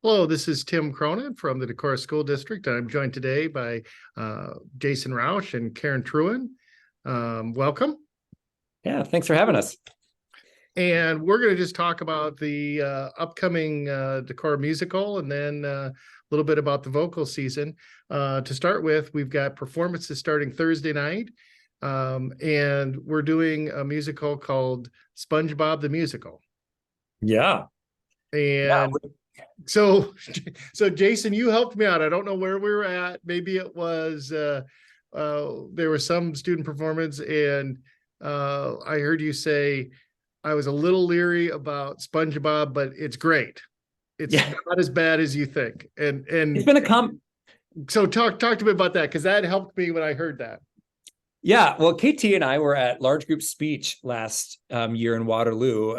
Hello, this is Tim Cronin from the Decorah School District. I'm joined today by Jason Roush and Karen Truen. Welcome. Yeah, thanks for having us. And we're going to just talk about the upcoming Decorah musical and then a little bit about the vocal season. To start with, we've got performances starting Thursday night. And we're doing a musical called SpongeBob the Musical. Yeah. And so Jason, you helped me out. I don't know where we were at. Maybe it was there was some student performance, and I heard you say I was a little leery about SpongeBob, but it's great. It's not as bad as you think. And it's been so talk to me about that, because that helped me when I heard that. Yeah, well, KT and I were at large group speech last year in Waterloo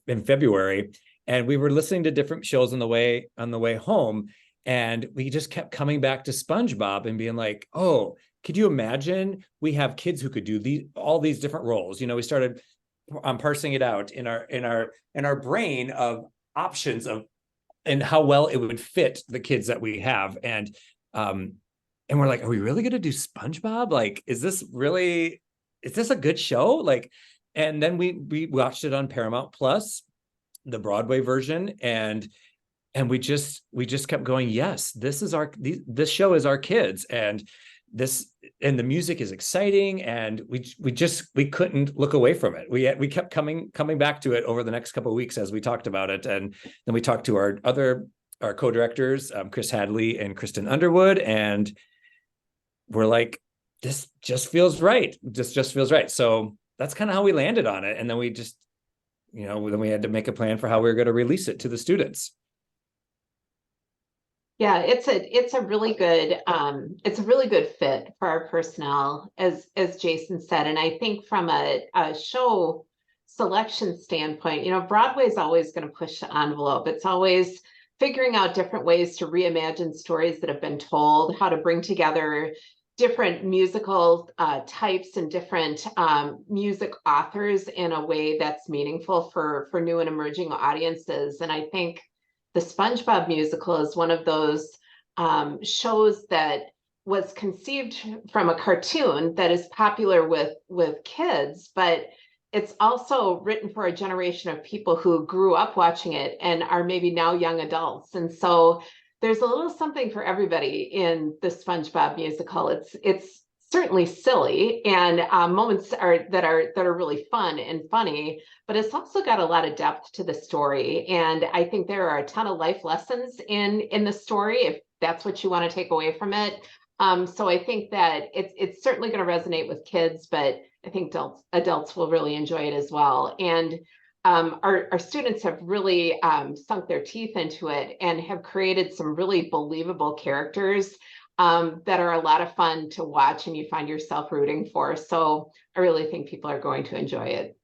in February, and we were listening to different shows on the way home, and we just kept coming back to SpongeBob and being like, "Oh, could you imagine? We have kids who could do all these different roles." We started parsing it out in our brain of options of and how well it would fit the kids that we have, and we're like, are we really going to do SpongeBob? Like, is this a good show? Like, and then we watched it on Paramount Plus, the Broadway version, and we just kept going, yes, this show is our kids, and the music is exciting, and we couldn't look away from it. We kept coming back to it over the next couple of weeks as we talked about it, and then we talked to our co-directors, Chris Hadley and Kristen Underwood, and we're like, this just feels right. Just feels right. So that's kind of how we landed on it. And then we just, then we had to make a plan for how we were going to release it to the students. Yeah, it's a really good fit for our personnel, as Jason said. And I think from a show selection standpoint, Broadway is always going to push the envelope. It's always figuring out different ways to reimagine stories that have been told, how to bring together different musical types and different music authors in a way that's meaningful for new and emerging audiences. And I think the SpongeBob musical is one of those shows that was conceived from a cartoon that is popular with kids, but it's also written for a generation of people who grew up watching it and are maybe now young adults. And so there's a little something for everybody in the SpongeBob musical. It's certainly silly, and moments that are really fun and funny, but it's also got a lot of depth to the story. And I think there are a ton of life lessons in the story, if that's what you want to take away from it. So I think that it's certainly going to resonate with kids, but I think adults will really enjoy it as well. And our students have really sunk their teeth into it and have created some really believable characters that are a lot of fun to watch and you find yourself rooting for. So I really think people are going to enjoy it.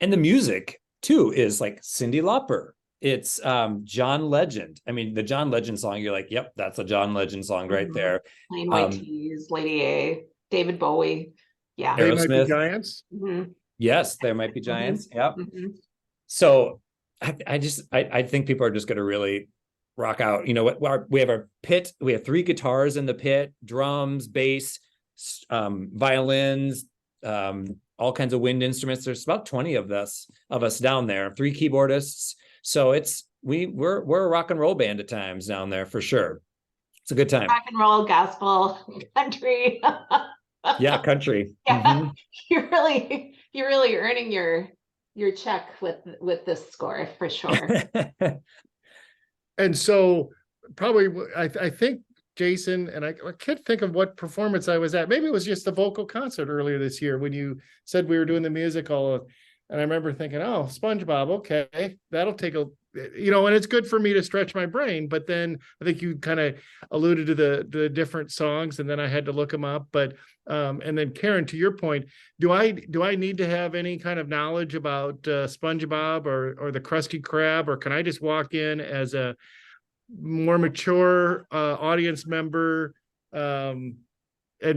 And the music too is like Cyndi Lauper. It's John Legend. I mean, the John Legend song, you're like, yep, that's a John Legend song right there. Plain White Tees, Lady A, David Bowie. Yeah. They Might Be Giants. Mm-hmm. Yes, There Might Be Giants. Mm-hmm. Yep. Mm-hmm. So I think people are just going to really rock out. We have our pit. We have 3 guitars in the pit, drums, bass, violins, all kinds of wind instruments. There's about 20 of us down there, 3 keyboardists. So we're a rock and roll band at times down there for sure. It's a good time. Rock and roll, gospel, country. Yeah, country. Yeah, mm-hmm. You're really earning your check with this score for sure. And so probably I think Jason, and I can't think of what performance I was at. Maybe it was just the vocal concert earlier this year when you said we were doing the musical. And I remember thinking, oh, SpongeBob, okay, that'll take and it's good for me to stretch my brain. But then I think you kind of alluded to the different songs, and then I had to look them up. But and then Karen, to your point, do I need to have any kind of knowledge about SpongeBob or the Krusty Krab, or can I just walk in as a more mature audience member and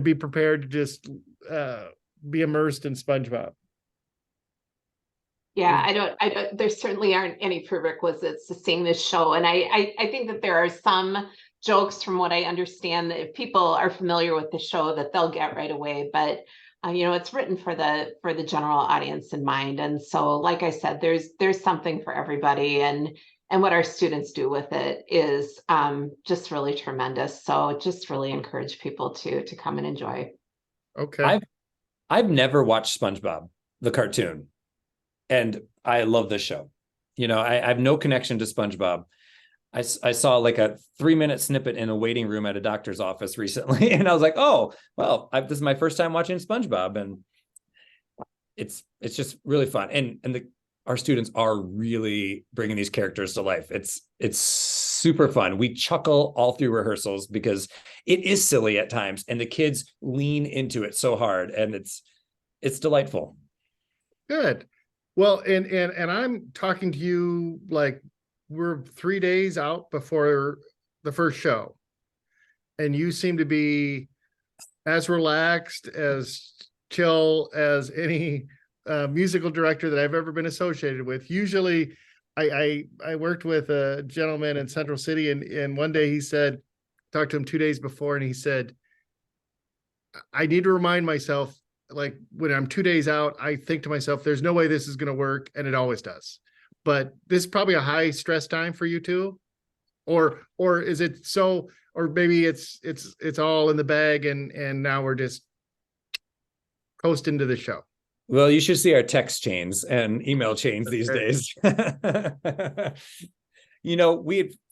be prepared to just be immersed in SpongeBob? Yeah, I don't, there certainly aren't any prerequisites to seeing this show. And I think that there are some jokes from what I understand that if people are familiar with the show that they'll get right away. But it's written for the general audience in mind. And so, like I said, there's something for everybody. And what our students do with it is just really tremendous. So just really encourage people to come and enjoy. Okay. I've never watched SpongeBob, the cartoon, and I love this show. I have no connection to SpongeBob. I saw like a 3-minute snippet in a waiting room at a doctor's office recently, and I was like, oh, well, this is my first time watching SpongeBob, and it's just really fun. And our students are really bringing these characters to life. It's super fun. We chuckle all through rehearsals because it is silly at times, and the kids lean into it so hard, and it's delightful. Good. Well, and I'm talking to you like we're 3 days out before the first show, and you seem to be as relaxed, as chill as any musical director that I've ever been associated with. Usually, I worked with a gentleman in Central City, and one day he said, talked to him 2 days before, and he said, I need to remind myself, like when I'm 2 days out, I think to myself, there's no way this is going to work, and it always does. But this is probably a high stress time for you too, or is it so? Or maybe it's all in the bag, and now we're just coasting to the show. Well, you should see our text chains and email chains these days.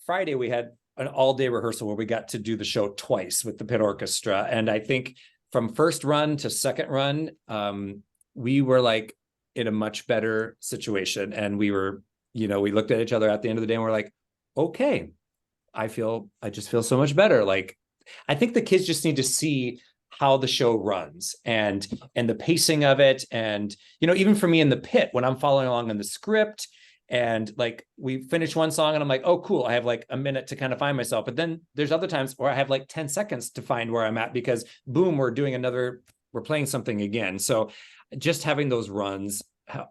Friday we had an all-day rehearsal where we got to do the show twice with the pit orchestra, and I think from first run to second run, we were like in a much better situation, and we looked at each other at the end of the day and we're like, okay, I just feel so much better. Like, I think the kids just need to see how the show runs and the pacing of it. And, even for me in the pit, when I'm following along in the script and like we finish one song and I'm like, oh, cool, I have like a minute to kind of find myself. But then there's other times where I have like 10 seconds to find where I'm at because boom, we're playing something again. So just having those runs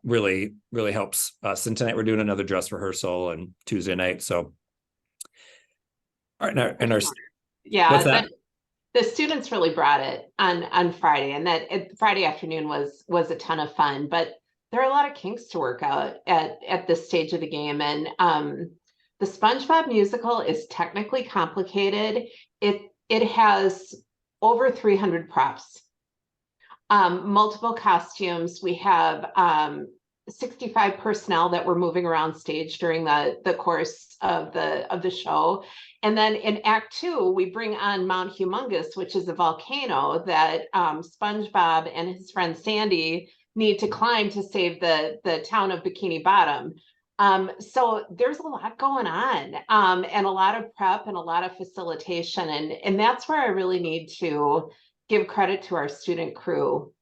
really, really helps us. And tonight we're doing another dress rehearsal and Tuesday night. So yeah, the students really brought it on Friday, and Friday afternoon was a ton of fun. But there are a lot of kinks to work out at this stage of the game, and the SpongeBob musical is technically complicated. It has over 300 props, multiple costumes. We have 65 personnel that were moving around stage during the course of the show. And then in Act 2, we bring on Mount Humongous, which is a volcano that SpongeBob and his friend Sandy need to climb to save the town of Bikini Bottom. So there's a lot going on, and a lot of prep and a lot of facilitation. And that's where I really need to give credit to our student crew.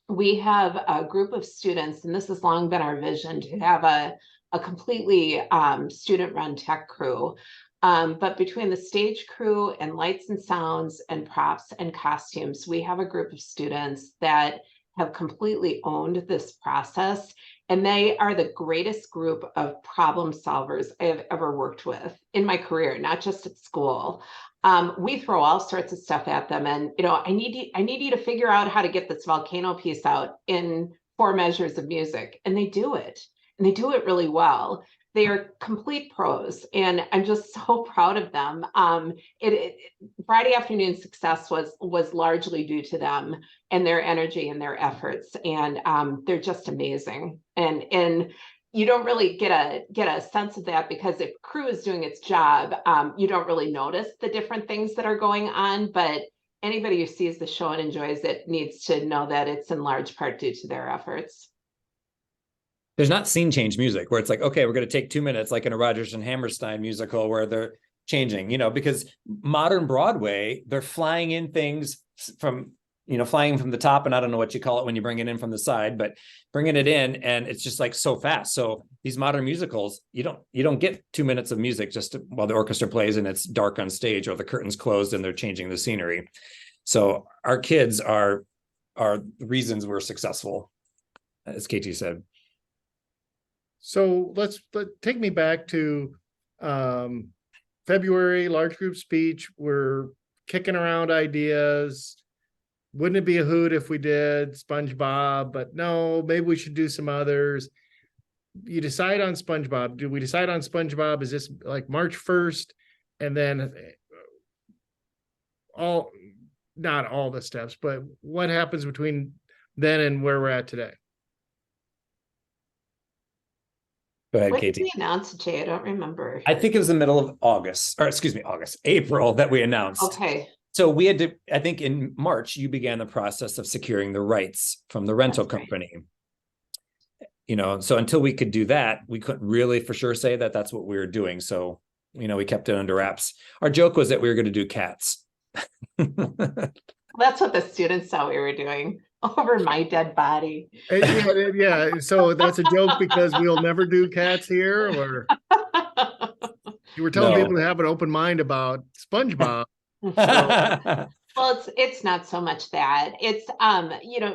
We have a group of students, and this has long been our vision, to have a completely student-run tech crew. But between the stage crew and lights and sounds and props and costumes, we have a group of students that have completely owned this process. And they are the greatest group of problem solvers I have ever worked with in my career, not just at school. We throw all sorts of stuff at them, and I need you to figure out how to get this volcano piece out in 4 measures of music, and they do it, and they do it really well. They are complete pros, and I'm just so proud of them. Friday afternoon success was largely due to them and their energy and their efforts, and they're just amazing. And you don't really get a sense of that because if crew is doing its job, you don't really notice the different things that are going on. But anybody who sees the show and enjoys it needs to know that it's in large part due to their efforts. There's not scene change music where it's like, okay, we're going to take 2 minutes, like in a Rodgers and Hammerstein musical where they're changing, because modern Broadway, they're flying in things from the top, and I don't know what you call it when you bring it in from the side, but bringing it in, and it's just like so fast. So these modern musicals, you don't get 2 minutes of music just while the orchestra plays and it's dark on stage or the curtains closed and they're changing the scenery. So our kids are the reasons we're successful, as KT said. So take me back to February, large group speech. We're kicking around ideas. Wouldn't it be a hoot if we did SpongeBob? But no, maybe we should do some others. You decide on SpongeBob. Do we decide on SpongeBob? Is this like March 1st? And then not all the steps, but what happens between then and where we're at today? Go ahead, When did Katie. we announce it, Jay? I don't remember. I think it was the middle of August, or excuse me, April that we announced. Okay. So we had to, I think in March, you began the process of securing the rights from the rental That's right. company. So until we could do that, we couldn't really for sure say that that's what we were doing. So, we kept it under wraps. Our joke was that we were going to do cats. That's what the students thought we were doing over my dead body. Yeah. So that's a joke because we'll never do cats here, or you were telling people to have an open mind about SpongeBob. Well, it's not so much that. It's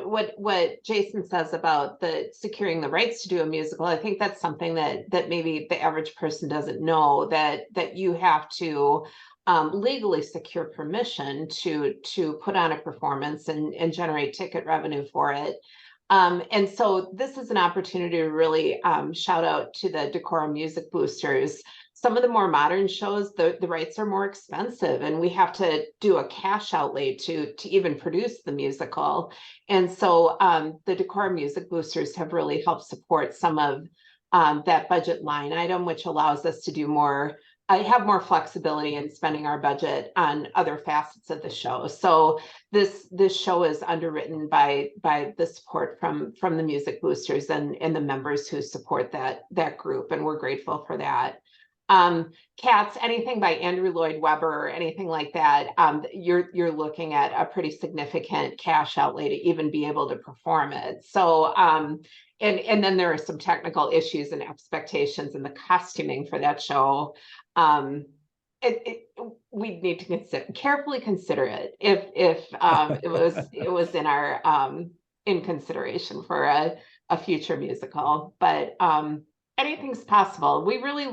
what Jason says about the securing the rights to do a musical. I think that's something that maybe the average person doesn't know, that you have to legally secure permission to put on a performance and generate ticket revenue for it. And so this is an opportunity to really shout out to the Decorah Music Boosters. Some of the more modern shows, the rights are more expensive, and we have to do a cash outlay to even produce the musical. And so the Decorah Music Boosters have really helped support some of that budget line item, which allows us to do more. I have more flexibility in spending our budget on other facets of the show. So this show is underwritten by the support from the Music Boosters and the members who support that group, and we're grateful for that. Cats, anything by Andrew Lloyd Webber or anything like that, you're looking at a pretty significant cash outlay to even be able to perform it. So and then there are some technical issues and expectations in the costuming for that show. We need to carefully consider it if it was in our in consideration for a future musical. But anything's possible. We really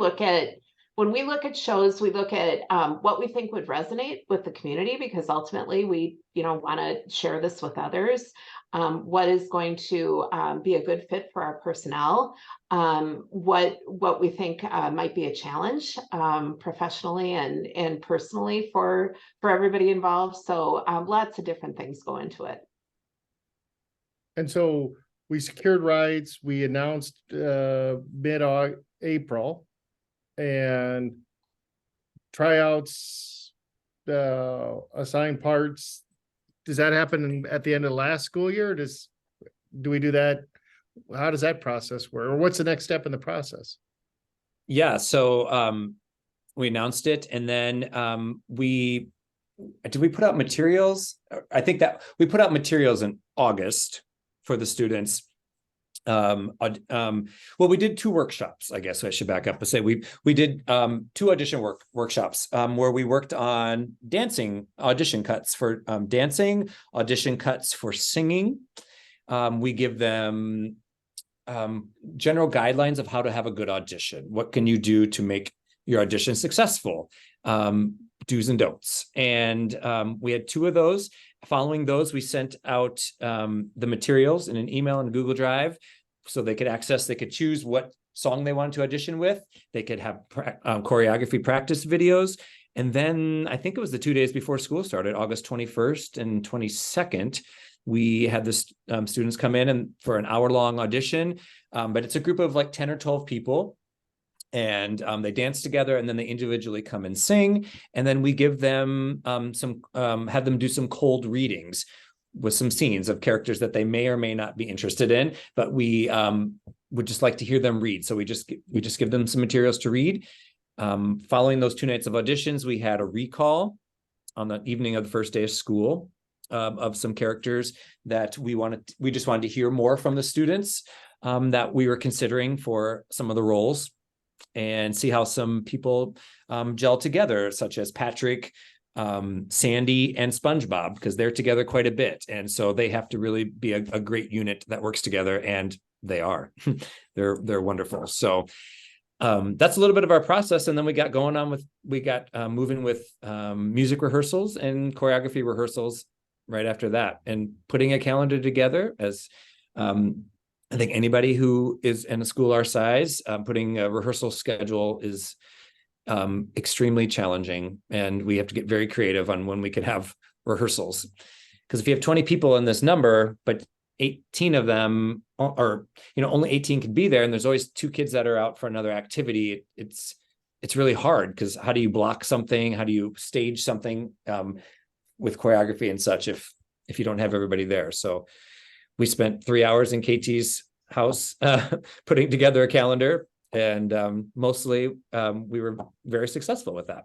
when we look at shows, we look at what we think would resonate with the community, because ultimately we want to share this with others. What is going to be a good fit for our personnel, what we think might be a challenge professionally and personally for everybody involved. So lots of different things go into it. And so we secured rights. We announced mid-April, and tryouts, assigned parts. Does that happen at the end of the last school year? Do we do that? How does that process work? Or what's the next step in the process? Yeah. So we announced it, and then did we put out materials? I think that we put out materials in August for the students. Well, we did 2 workshops, I guess I should back up and say we did 2 audition workshops where we worked on dancing audition cuts for dancing, audition cuts for singing. We give them general guidelines of how to have a good audition. What can you do to make your audition successful? Do's and don'ts. And we had 2 of those. Following those, we sent out the materials in an email and Google Drive, so they could choose what song they wanted to audition with. They could have choreography practice videos. And then I think it was the 2 days before school started, August 21st and 22nd, we had the students come in and for an hour-long audition. But it's a group of like 10 or 12 people. And they dance together, and then they individually come and sing. And then we give them have them do some cold readings with some scenes of characters that they may or may not be interested in, but we would just like to hear them read. So we just give them some materials to read. Following those 2 nights of auditions, we had a recall on the evening of the first day of school of some characters that we just wanted to hear more from the students that we were considering for some of the roles, and see how some people gel together, such as Patrick, Sandy, and SpongeBob, because they're together quite a bit. And so they have to really be a great unit that works together. And they are. They're wonderful. So that's a little bit of our process. And then we got moving with music rehearsals and choreography rehearsals right after that, and putting a calendar together. As I think anybody who is in a school our size, putting a rehearsal schedule is extremely challenging, and we have to get very creative on when we can have rehearsals. Because if you have 20 people in this number, but 18 of them, or only 18 can be there, and there's always 2 kids that are out for another activity, it's really hard, because how do you block something? How do you stage something with choreography and such if you don't have everybody there? So we spent 3 hours in KT's house putting together a calendar, and mostly we were very successful with that.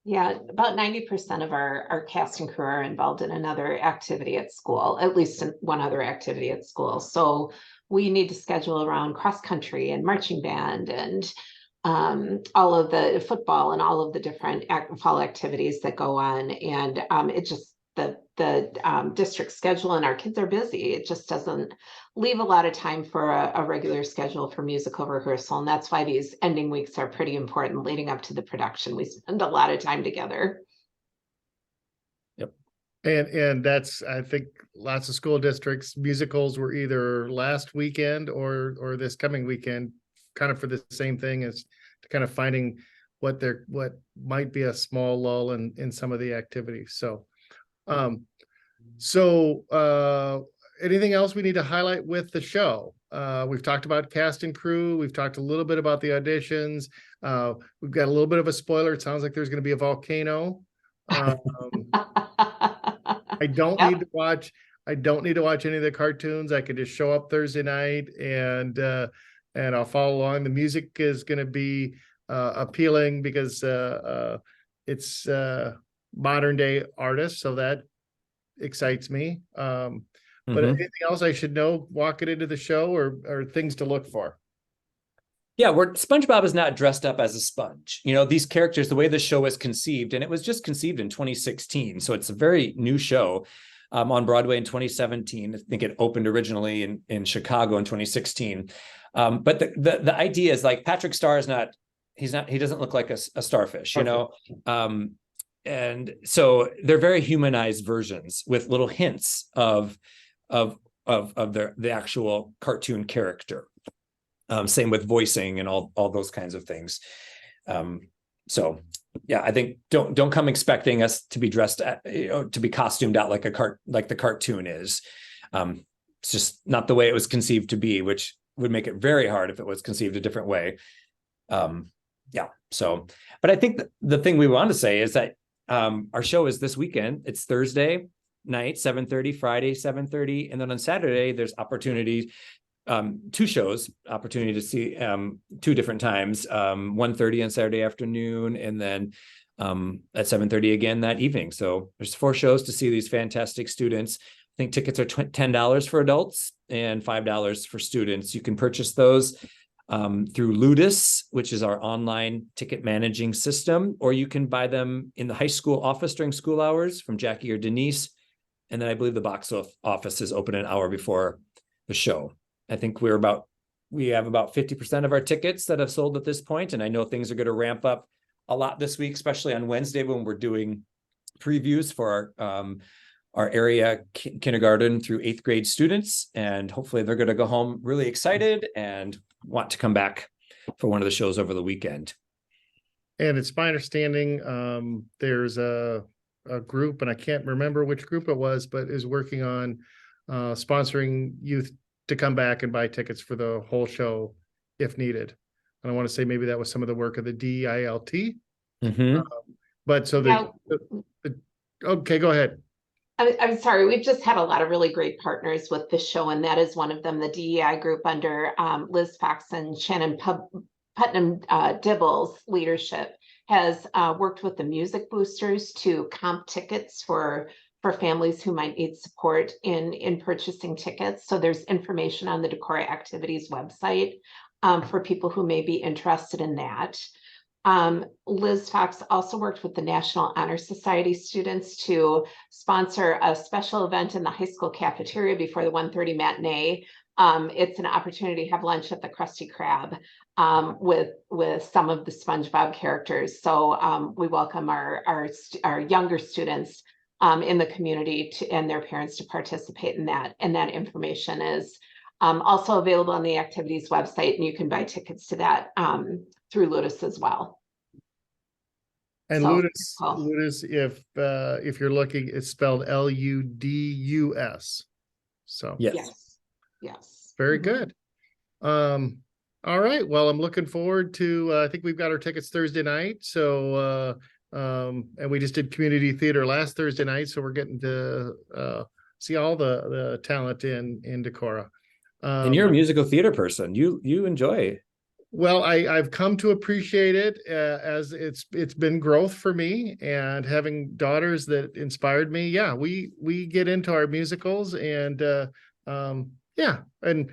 Yeah, about 90% of our cast and crew are involved in another activity at school, at least in one other activity at school. So we need to schedule around cross country and marching band and all of the football and all of the different fall activities that go on. And it just, the district schedule, and our kids are busy. It just doesn't leave a lot of time for a regular schedule for musical rehearsal. And that's why these ending weeks are pretty important leading up to the production. We spend a lot of time together. Yep. And that's, I think lots of school districts, musicals were either last weekend or this coming weekend, kind of for the same thing, as kind of finding what might be a small lull in some of the activities. So anything else we need to highlight with the show? We've talked about cast and crew. We've talked a little bit about the auditions. We've got a little bit of a spoiler. It sounds like there's going to be a volcano. I don't need to watch any of the cartoons. I can just show up Thursday night and I'll follow along. The music is going to be appealing because it's modern day artists, so that excites me. But anything else I should know walking into the show, or things to look for? Yeah, SpongeBob is not dressed up as a sponge. These characters, the way the show was conceived, and it was just conceived in 2016, so it's a very new show. On Broadway in 2017. I think it opened originally in Chicago in 2016. But the idea is, like, Patrick Star is not, he doesn't look like a starfish, and so they're very humanized versions with little hints of the actual cartoon character. Same with voicing and all those kinds of things. So yeah, I think don't come expecting us to be dressed to be costumed out like the cartoon is. It's just not the way it was conceived to be, which would make it very hard if it was conceived a different way. Yeah. So, but I think the thing we want to say is that our show is this weekend. It's Thursday night, 7:30, Friday, 7:30. And then on Saturday, there's opportunity, 2 shows, opportunity to see 2 different times, 1:30 on Saturday afternoon, and then at 7:30 again that evening. So there's 4 shows to see these fantastic students. I think tickets are $10 for adults and $5 for students. You can purchase those through Ludus, which is our online ticket managing system, or you can buy them in the high school office during school hours from Jackie or Denise. And then I believe the box office is open an hour before the show. I think we have about 50% of our tickets that have sold at this point. And I know things are going to ramp up a lot this week, especially on Wednesday when we're doing previews for our area kindergarten through 8th grade students. And hopefully they're going to go home really excited and want to come back for one of the shows over the weekend. And it's my understanding there's a group, and I can't remember which group it was, but is working on sponsoring youth to come back and buy tickets for the whole show if needed. And I want to say maybe that was some of the work of the DILT. But so okay, go ahead. I'm sorry, we've just had a lot of really great partners with the show, and that is one of them. The DEI group under Liz Fox and Shannon Putnam Dibble's leadership has worked with the Music Boosters to comp tickets for families who might need support in purchasing tickets. So there's information on the Decorah Activities website for people who may be interested in that. Liz Fox also worked with the National Honor Society students to sponsor a special event in the high school cafeteria before the 1:30 matinee it's an opportunity to have lunch at the Krusty Krab with some of the SpongeBob characters. So we welcome our younger students in the community and their parents to participate in that. And that information is also available on the activities website, and you can buy tickets to that through Ludus as well. And So, Ludus, if you're looking, it's spelled Ludus. So yes. Very good. All right. Well, I'm looking forward to, I think we've got our tickets Thursday night. So, and we just did community theater last Thursday night. So we're getting to see all the talent in Decorah. And you're a musical theater person. You enjoy. Well, I've come to appreciate it as it's been growth for me, and having daughters that inspired me. Yeah, we get into our musicals, and yeah, and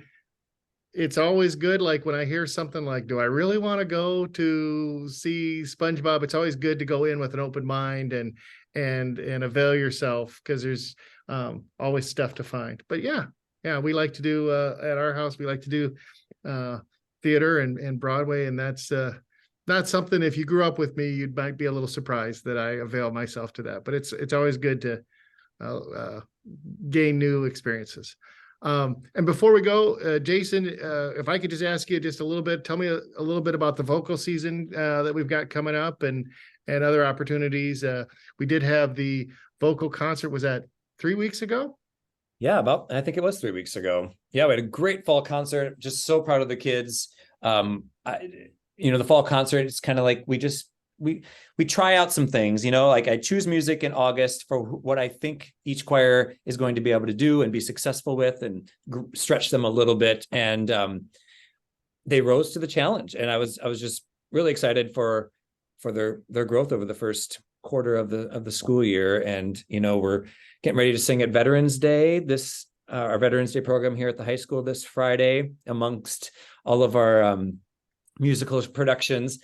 it's always good. Like when I hear something like, do I really want to go to see SpongeBob? It's always good to go in with an open mind and avail yourself, because there's always stuff to find. But yeah, we like to do at our house, we like to do theater and Broadway, and that's not something, if you grew up with me, you might be a little surprised that I avail myself to that. But it's always good to gain new experiences. And before we go, Jason, if I could just ask you just a little bit, tell me a little bit about the vocal season that we've got coming up, and other opportunities. We did have the vocal concert. Was that 3 weeks ago? Yeah, I think it was 3 weeks ago. Yeah, we had a great fall concert. Just so proud of the kids. The fall concert, it's kind of like we try out some things, like I choose music in August for what I think each choir is going to be able to do and be successful with, and stretch them a little bit. And they rose to the challenge. And I was just really excited for their growth over the first quarter of the school year. And, we're getting ready to sing at Veterans Day, our Veterans Day program here at the high school this Friday, amongst all of our musical productions.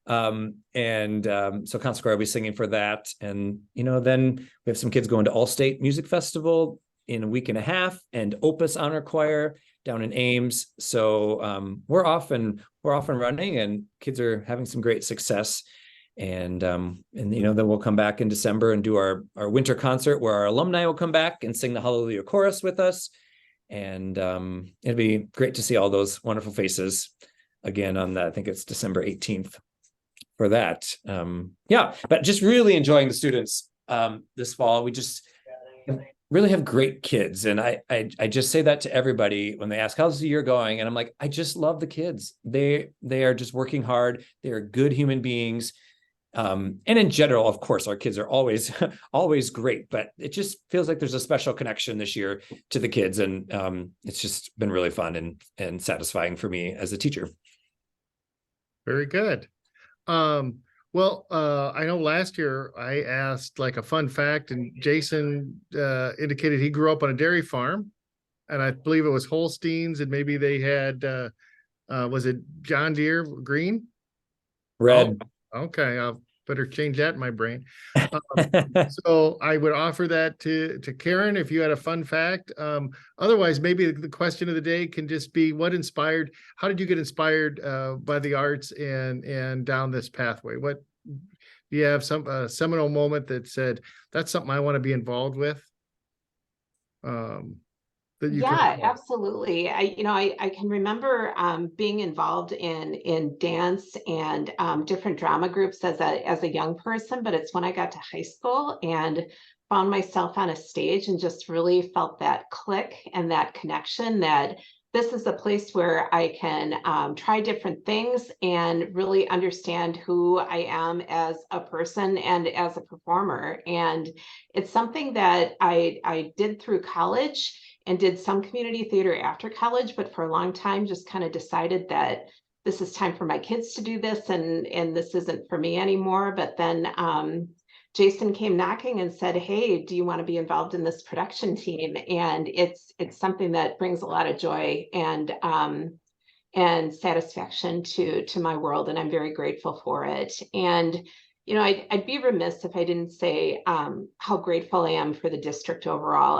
So concert choir will be singing for that. And, then we have some kids going to All-State Music Festival in a week and a half, and Opus Honor Choir down in Ames. So we're off and running, and kids are having some great success. And then we'll come back in December and do our winter concert, where our alumni will come back and sing the Hallelujah Chorus with us. And it'll be great to see all those wonderful faces again on that. I think it's December 18th for that. But just really enjoying the students this fall. We just really have great kids. And I just say that to everybody when they ask, how's the year going? And I'm like, I just love the kids. They are just working hard. They are good human beings. And in general, of course, our kids are always great, but it just feels like there's a special connection this year to the kids. And it's just been really fun and satisfying for me as a teacher. Very good. Well, I know last year I asked like a fun fact, and Jason indicated he grew up on a dairy farm, and I believe it was Holsteins, and maybe they had was it John Deere green? Red. Oh, okay, I'll better change that in my brain. So I would offer that to Karen if you had a fun fact. Otherwise, maybe the question of the day can just be, how did you get inspired by the arts and down this pathway? What do you have, some seminal moment that said, that's something I want to be involved with? Absolutely. I can remember being involved in dance and different drama groups as a young person, but it's when I got to high school and found myself on a stage and just really felt that click and that connection, that this is a place where I can try different things and really understand who I am as a person and as a performer. And it's something that I did through college and did some community theater after college, but for a long time just kind of decided that this is time for my kids to do this, and this isn't for me anymore. But then Jason came knocking and said, hey, do you want to be involved in this production team? And it's something that brings a lot of joy and satisfaction to my world, and I'm very grateful for it. And I'd be remiss if I didn't say how grateful I am for the district overall.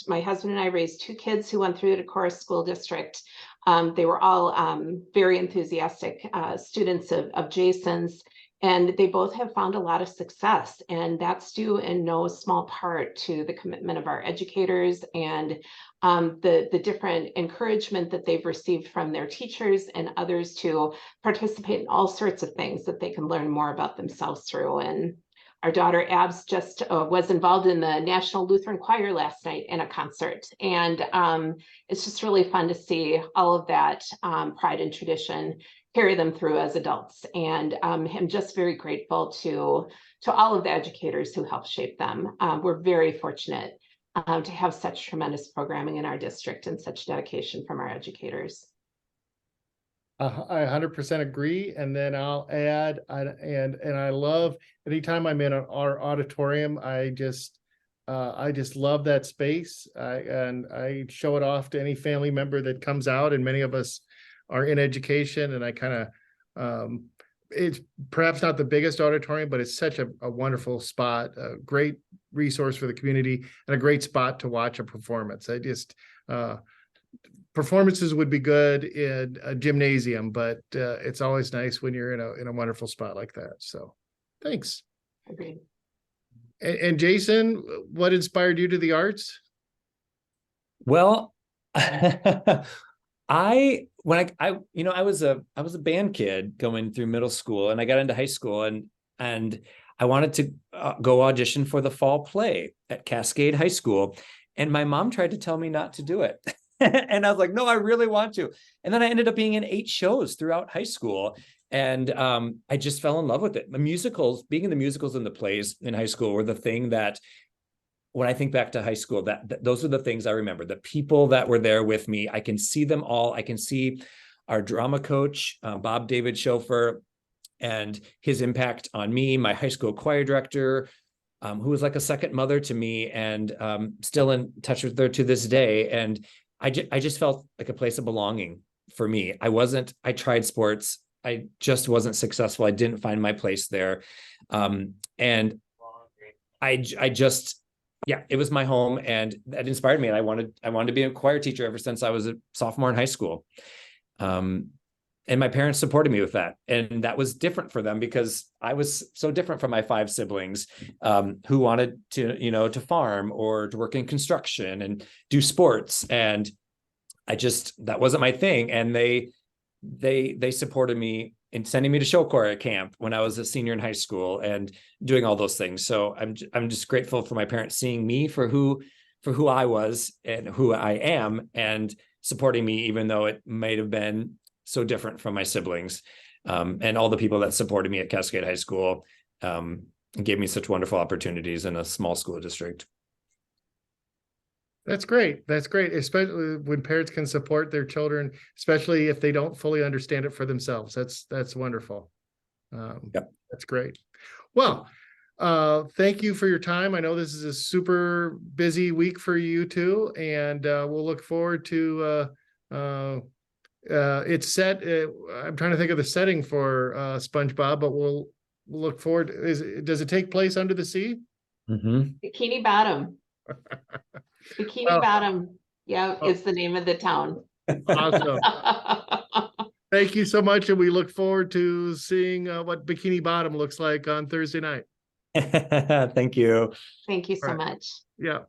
My husband and I raised two kids who went through the Decorah School District. They were all very enthusiastic students of Jason's, and they both have found a lot of success. And that's due in no small part to the commitment of our educators and the different encouragement that they've received from their teachers and others to participate in all sorts of things that they can learn more about themselves through. And our daughter Abs just was involved in the National Lutheran Choir last night in a concert. And it's just really fun to see all of that pride and tradition carry them through as adults. And I'm just very grateful to all of the educators who helped shape them. We're very fortunate to have such tremendous programming in our district and such dedication from our educators. I 100% agree. And then I'll add, and I love anytime I'm in our auditorium, I just love that space. And I show it off to any family member that comes out, and many of us are in education, and I kind of, it's perhaps not the biggest auditorium, but it's such a wonderful spot, a great resource for the community, and a great spot to watch a performance. Performances would be good in a gymnasium, but it's always nice when you're in a wonderful spot like that. So thanks. Agreed. And Jason, what inspired you to the arts? Well, I was a band kid going through middle school, and I got into high school, and I wanted to go audition for the fall play at Cascade High School, and my mom tried to tell me not to do it. And I was like, no, I really want to. And then I ended up being in 8 shows throughout high school. And I just fell in love with it. The musicals, being in the musicals and the plays in high school were the thing that, when I think back to high school, that those are the things I remember. The people that were there with me, I can see them all. I can see our drama coach, Bob David Schofer, and his impact on me, my high school choir director, who was like a second mother to me, and still in touch with her to this day. And I just felt like a place of belonging for me. I tried sports. I just wasn't successful. I didn't find my place there. And it was my home, and that inspired me. And I wanted to be a choir teacher ever since I was a sophomore in high school. And my parents supported me with that. And that was different for them because I was so different from my 5 siblings who wanted to farm or to work in construction and do sports. And that wasn't my thing. And they supported me in sending me to show choir camp when I was a senior in high school and doing all those things. So I'm just grateful for my parents seeing me for who I was and who I am, and supporting me, even though it might have been so different from my siblings, and all the people that supported me at Cascade High School, and gave me such wonderful opportunities in a small school district. That's great. That's great, especially when parents can support their children, especially if they don't fully understand it for themselves. That's wonderful. Yep. That's great. Well, thank you for your time. I know this is a super busy week for you too, and we'll look forward to it's set. I'm trying to think of the setting for SpongeBob, but we'll look forward. Does it take place under the sea? Mm-hmm. Bikini Bottom. Bikini Bottom, is the name of the town. Awesome. Thank you so much, and we look forward to seeing what Bikini Bottom looks like on Thursday night. Thank you. Thank you so much. Yeah.